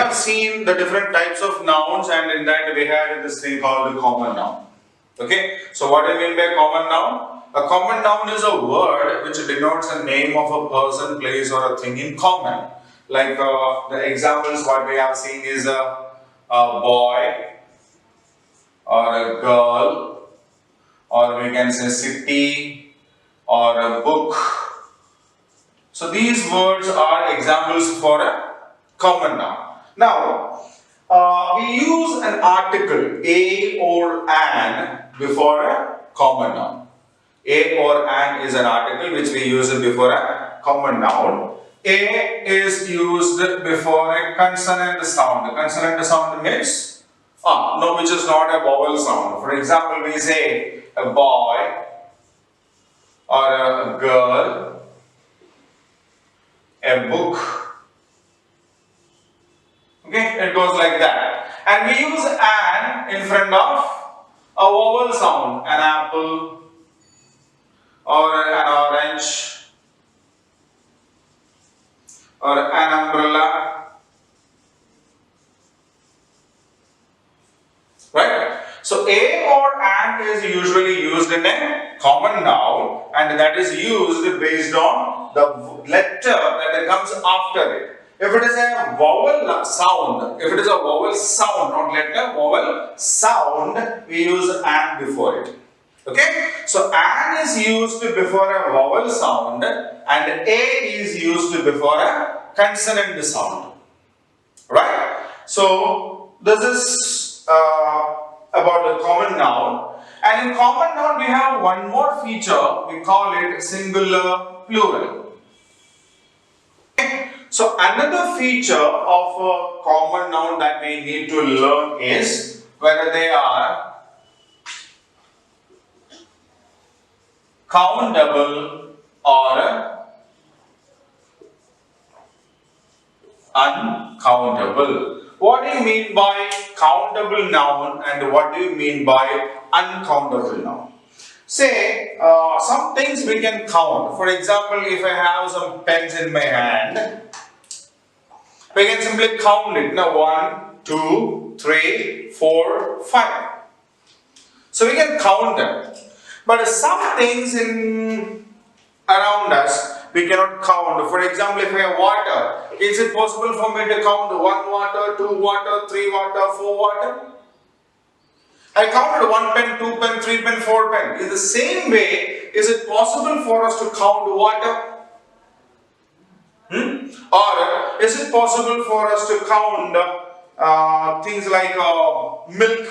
have seen the different types of nouns, and in that we had this thing called the common noun. Okay, so what do you mean by common noun? A common noun is a word which denotes a name of a person, place, or a thing in common. Like the examples what we have seen is a boy, or a girl, or we can say city, or a book. So these words are examples for a common noun. Now, we use an article, a or an, before a common noun. A or an is an article which we use before a common noun. A is used before a consonant sound. Consonant sound means no, which is not a vowel sound. For example, we say a boy, or a girl, a book. Okay, it goes like that. And we use an in front of a vowel sound, an apple, or an orange, or an umbrella. Right? So a or an is usually used in a common noun, and that is used based on the letter that comes after it. If it is a vowel sound, not letter, vowel sound, we use an before it. Okay? So an is used before a vowel sound, and a is used before a consonant sound. Right? So this is about the common noun. And in common noun we have one more feature, we call it singular plural. So another feature of a common noun that we need to learn is whether they are countable or uncountable. What do you mean by countable noun and what do you mean by uncountable noun? Say, some things we can count. For example, if I have some pens in my hand, we can simply count it. Now, 1, 2, 3, 4, 5. So we can count them. But some things around us, we cannot count. For example, if I have water, is it possible for me to count 1 water, 2 water, 3 water, 4 water? I counted 1 pen, 2 pen, 3 pen, 4 pen. In the same way, is it possible for us to count water? Or is it possible for us to count things like milk?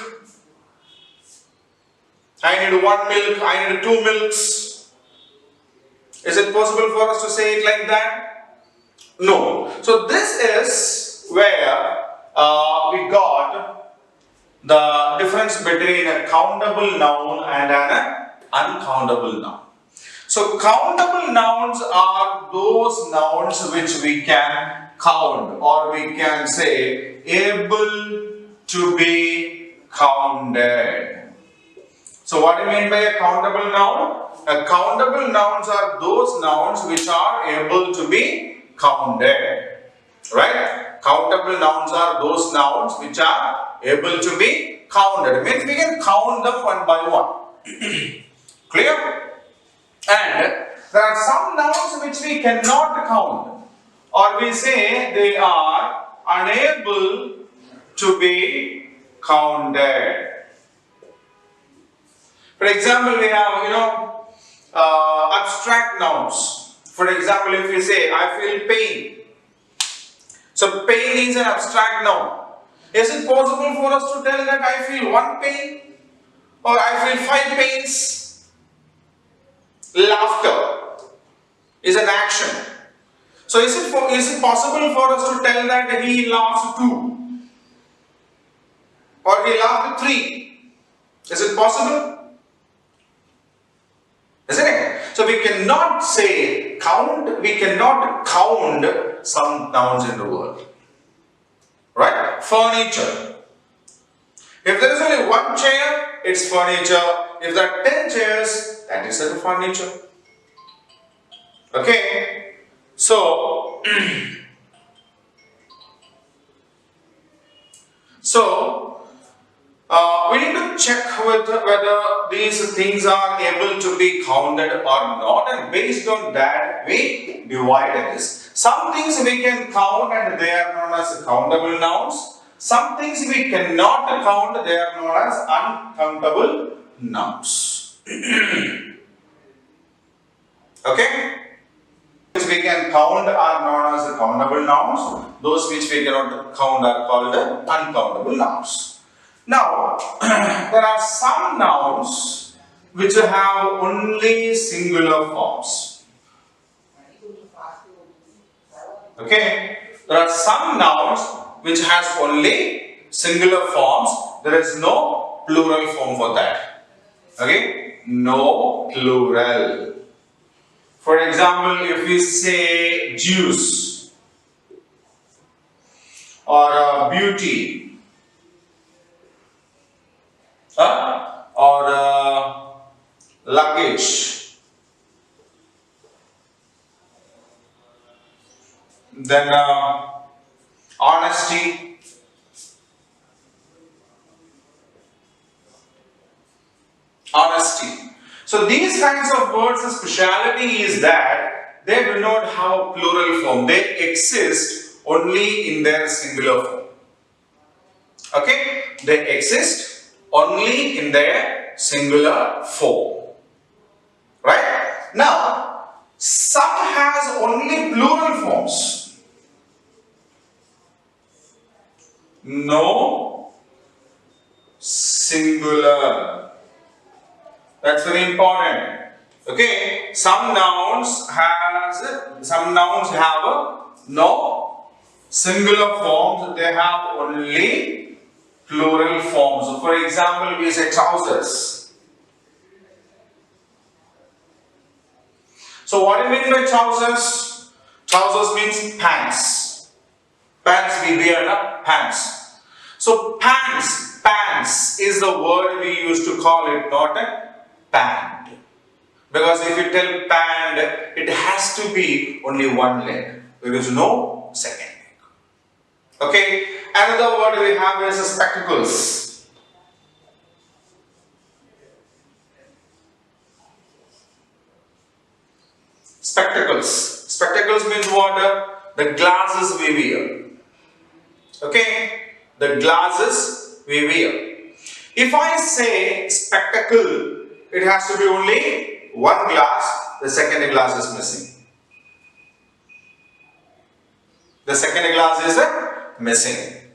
I need 1 milk, I need 2 milks. Is it possible for us to say it like that? No. So this is where we got the difference between a countable noun and an uncountable noun. So countable nouns are those nouns which we can count, or we can say able to be counted. So what do you mean by a countable noun? Countable nouns are those nouns which are able to be counted. Right? Countable nouns are those nouns which are able to be counted. Means we can count them one by one. Clear? And there are some nouns which we cannot count, or we say they are unable to be counted. For example, we have abstract nouns. For example, if we say I feel pain, so pain is an abstract noun. Is it possible for us to tell that I feel 1 pain or I feel 5 pains? Laughter is an action. So is it possible for us to tell that he laughs 2 or he laughed 3? Is it possible? Isn't it? So we cannot say count, we cannot count some nouns in the world. Right? Furniture. If there is only 1 chair, it's furniture. If there are 10 chairs, that is a furniture. Okay? So, So we need to check whether these things are able to be counted or not, and based on that we divide this. Some things we can count and they are known as countable nouns. Some things we cannot count, they are known as uncountable nouns. Okay? Which we can count are known as countable nouns. Those which we cannot count are called uncountable nouns. Now, there are some nouns which have only singular forms. Okay? There are some nouns which has only singular forms. There is no plural form for that. Okay? No plural. For example, if we say juice or beauty or luggage, then honesty, So these kinds of words, the speciality is that they do not have a plural form. They exist only in their singular form. Okay? They exist only in their singular form. Right? Now, some has only plural forms. No singular. That's very important. Okay, some nouns have no singular forms, they have only plural forms. So for example, we say trousers. So what do you mean by trousers? Trousers means pants. Pants we wear, na? Pants. So pants is the word we used to call it, not a pant. Because if you tell pant, it has to be only one leg. There is no second leg. Okay. Another word we have is spectacles. Spectacles. Spectacles means what? The glasses we wear. Okay. The glasses we wear. If I say spectacle, it has to be only one glass, the second glass is missing. The second glass is missing.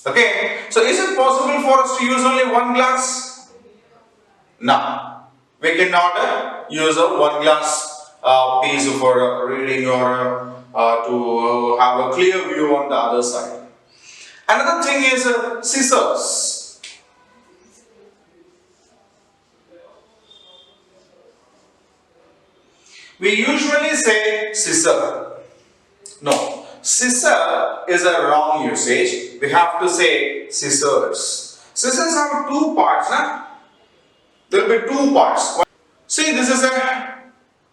Okay, so is it possible for us to use only one glass? No, we cannot use a one glass piece for reading or to have a clear view on the other side. Another thing is scissors. We usually say scissor. No, scissor is a wrong usage. We have to say scissors. Scissors have two parts. Huh? There will be two parts. See, this is a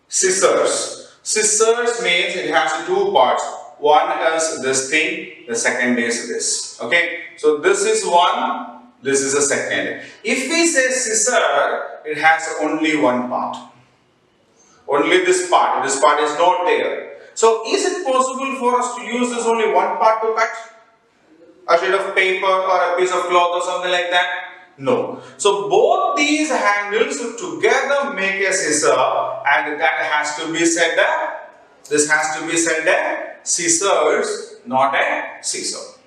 scissors. Scissors means it has two parts. One is this thing, the second is this. Okay, so this is one, this is a second. If we say scissor, it has only one part. Only this part is not there. So is it possible for us to use this only one part to cut? A sheet of paper or a piece of cloth or something like that? No. So both these handles together make a scissor, and that has to be said this has to be said scissors, not a scissor.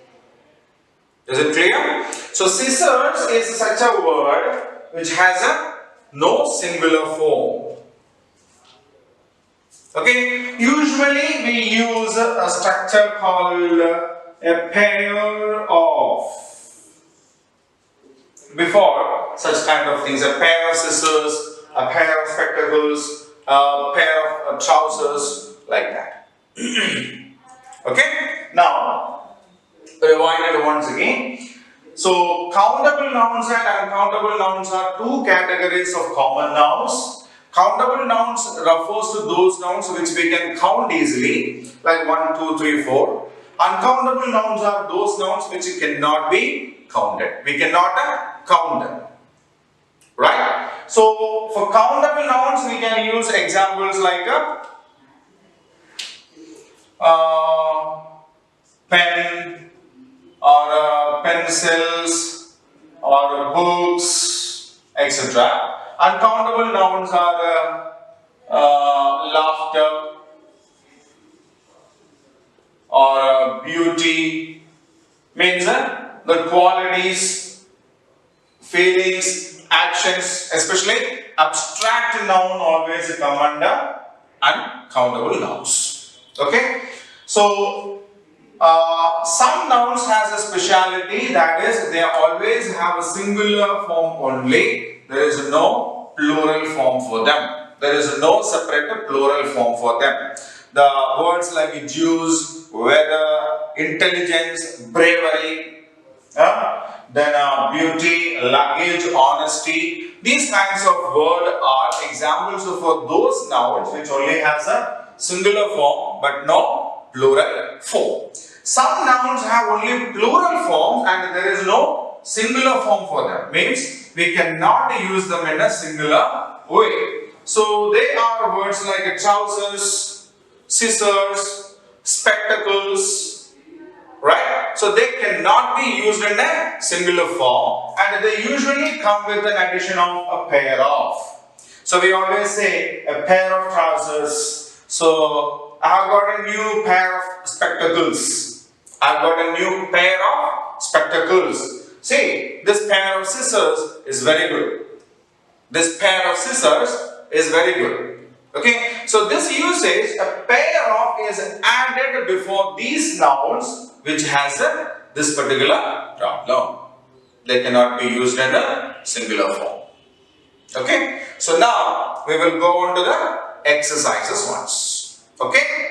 Is it clear? So scissors is such a word which has no singular form. Okay, usually we use a structure called a pair of. Before such kind of things, a pair of scissors, a pair of spectacles, a pair of trousers, like that. Okay, now rewind it once again. So countable nouns and uncountable nouns are two categories of common nouns. Countable nouns refers to those nouns which we can count easily, like 1, 2, 3, 4. Uncountable nouns are those nouns which cannot be counted. We cannot count them. Right? So, for countable nouns, we can use examples like pen or pencils or books, etc. Uncountable nouns are laughter or beauty, means the qualities, feelings, actions, especially abstract noun always come under uncountable nouns. Okay, so some nouns has a speciality, that is they always have a singular form only. There is no plural form for them. There is no separate plural form for them. The words like juice, weather, intelligence, bravery, then beauty, luggage, honesty. These kinds of words are examples for those nouns which only has a singular form but no plural form. Some nouns have only plural forms and there is no singular form for them. Means we cannot use them in a singular way. So they are words like trousers, scissors, spectacles, right? So they cannot be used in a singular form and they usually come with an addition of a pair of. So we always say a pair of trousers. So I have got a new pair of spectacles. I have got a new pair of spectacles. See, this pair of scissors is very good. This pair of scissors is very good. Okay, so this usage, a pair of is added before these nouns which has this particular problem. They cannot be used in a singular form. Okay, so now we will go on to the exercises once. Okay.